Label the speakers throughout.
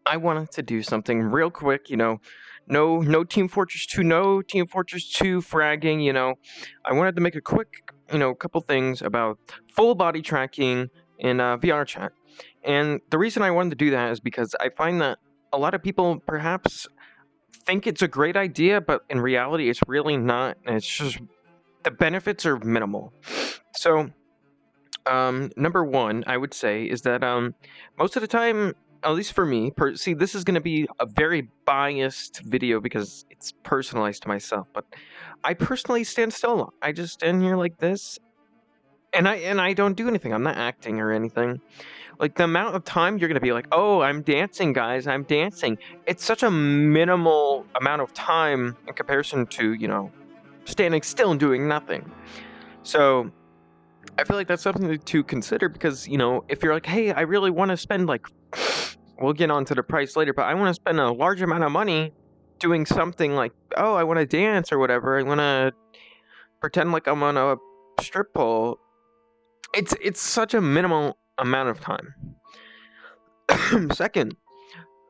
Speaker 1: I wanted to do something real quick, no Team Fortress 2, no Team Fortress 2 fragging, I wanted to make a quick, couple things about full body tracking in VR chat. And the reason I wanted to do that is because I find that a lot of people perhaps think it's a great idea, but in reality, it's really not. And it's just the benefits are minimal. So, number one, I would say is that most of the time, at least for me, see, this is going to be a very biased video because it's personalized to myself. But I personally stand still. I just stand here like this, and I don't do anything. I'm not acting or anything. Like the amount of time you're going to be like, oh, I'm dancing, guys, I'm dancing. It's such a minimal amount of time in comparison to standing still and doing nothing. So I feel like that's something to consider because, if you're like, hey, I really want to spend we'll get onto the price later, but I want to spend a large amount of money doing something like, oh, I want to dance or whatever. I want to pretend like I'm on a strip pole. It's such a minimal amount of time. Second,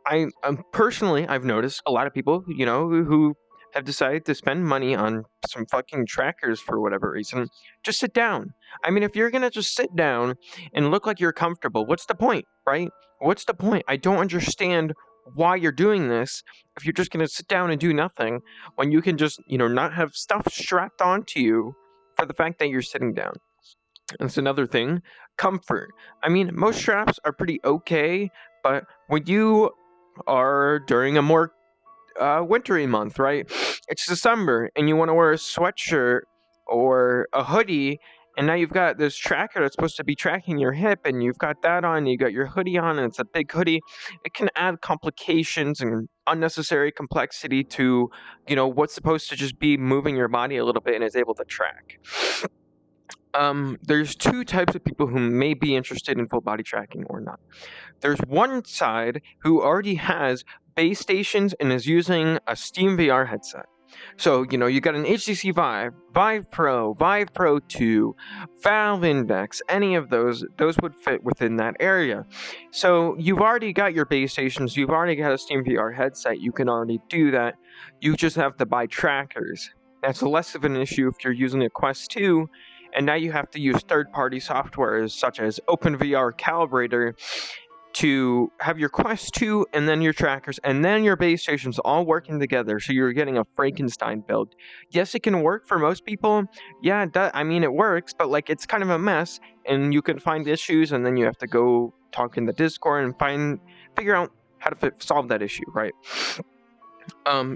Speaker 1: I've noticed a lot of people, who have decided to spend money on some fucking trackers for whatever reason. Just sit down. I mean, if you're gonna just sit down and look like you're comfortable, what's the point, right? What's the point? I don't understand why you're doing this if you're just gonna sit down and do nothing when you can just, not have stuff strapped onto you for the fact that you're sitting down. That's another thing. Comfort. I mean, most straps are pretty okay, but when you are during a more wintry month, right? It's December, and you want to wear a sweatshirt or a hoodie, and now you've got this tracker that's supposed to be tracking your hip, and you've got that on, and you got your hoodie on, and it's a big hoodie. It can add complications and unnecessary complexity to, what's supposed to just be moving your body a little bit and is able to track. There's two types of people who may be interested in full body tracking or not. There's one side who already has base stations and is using a Steam VR headset. So, you got an HTC Vive, Vive Pro, Vive Pro 2, Valve Index, any of those would fit within that area. So, you've already got your base stations, you've already got a Steam VR headset, you can already do that. You just have to buy trackers. That's less of an issue if you're using a Quest 2, and now you have to use third-party softwares such as OpenVR Calibrator to have your Quest 2 and then your trackers and then your base stations all working together, so you're getting a Frankenstein build. Yes, it can work for most people. Yeah, it does. I mean, it works, but it's kind of a mess, and you can find issues, and then you have to go talk in the Discord and figure out how to solve that issue, right?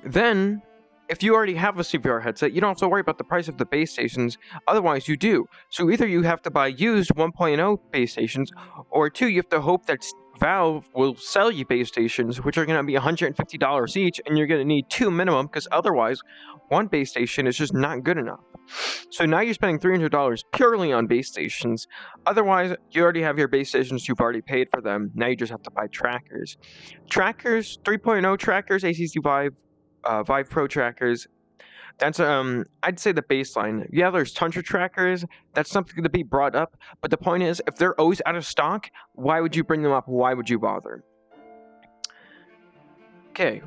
Speaker 1: Then, if you already have a CVR headset, you don't have to worry about the price of the base stations. Otherwise, you do. So either you have to buy used 1.0 base stations, or two, you have to hope that Valve will sell you base stations, which are going to be $150 each, and you're going to need two minimum, because otherwise, one base station is just not good enough. So now you're spending $300 purely on base stations. Otherwise, you already have your base stations, you've already paid for them. Now you just have to buy trackers. Trackers, 3.0 trackers, ACC Vive, Vive Pro trackers. That's I'd say the baseline. Yeah, there's Tundra trackers. That's something to be brought up. But the point is, if they're always out of stock, why would you bring them up? Why would you bother? Okay,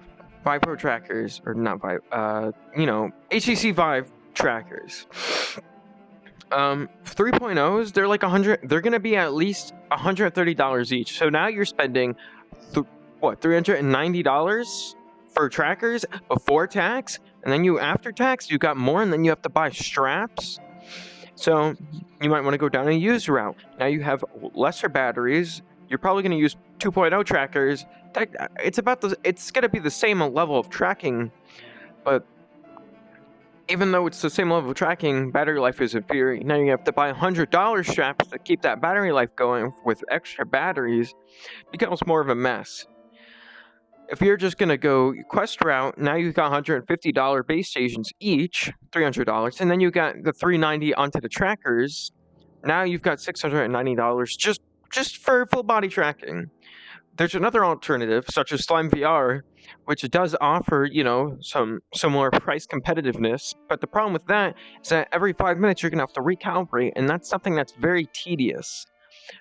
Speaker 1: Vive Pro trackers, or not Vive, HTC Vive trackers. 3.0s, they're like 100. They're gonna be at least $130 each. So now you're spending $390 for trackers before tax, and then after tax you got more, and then you have to buy straps. So you might want to go down a used route. Now you have lesser batteries. You're probably going to use 2.0 trackers. It's going to be the same level of tracking, but even though it's the same level of tracking, battery life is inferior. Now you have to buy $100 straps to keep that battery life going with extra batteries. It becomes more of a mess. If you're just going to go Quest route, now you've got $150 base stations each, $300, and then you got the $390 onto the trackers. Now you've got $690 just for full body tracking. There's another alternative, such as Slime VR, which does offer, some similar price competitiveness. But the problem with that is that every 5 minutes you're going to have to recalibrate, and that's something that's very tedious.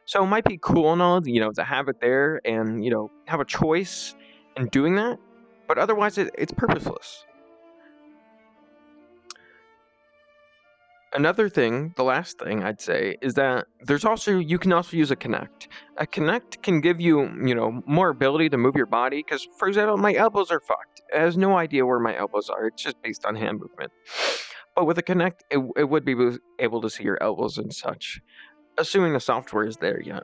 Speaker 1: So it might be cool and all, to have it there and, have a choice in doing that, but otherwise it's purposeless. Another thing, the last thing I'd say, is that you can also use a Connect. A Connect can give you, more ability to move your body. Because, for example, my elbows are fucked. It has no idea where my elbows are. It's just based on hand movement. But with a Connect, it would be able to see your elbows and such, assuming the software is there yet.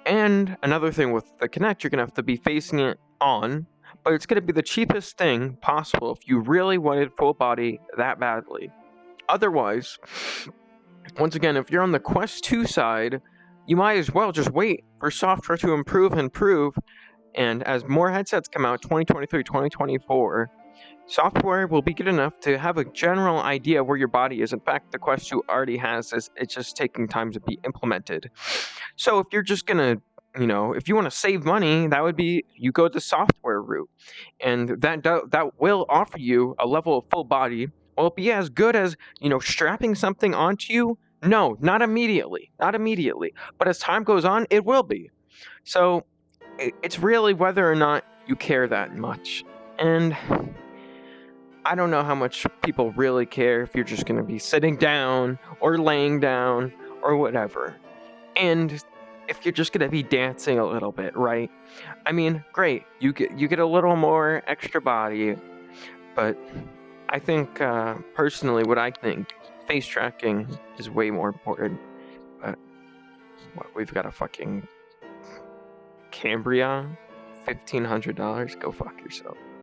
Speaker 1: And another thing with the Connect, you're gonna have to be facing it on, but it's gonna be the cheapest thing possible if you really wanted full body that badly. Otherwise, once again, if you're on the Quest 2 side, you might as well just wait for software to improve and improve. And as more headsets come out, 2023, 2024, software will be good enough to have a general idea where your body is. In fact, the Quest 2 already has this. It's just taking time to be implemented. So if you're just gonna, if you want to save money, that would be you go the software route, and that will offer you a level of full body. Will it be as good as strapping something onto you? No, not immediately, not immediately. But as time goes on, it will be. So it's really whether or not you care that much, and I don't know how much people really care if you're just going to be sitting down or laying down or whatever. And if you're just going to be dancing a little bit, right? I mean, great. You get a little more extra body, but I think personally what I think face tracking is way more important. But we've got a fucking Cambria, $1,500. Go fuck yourself.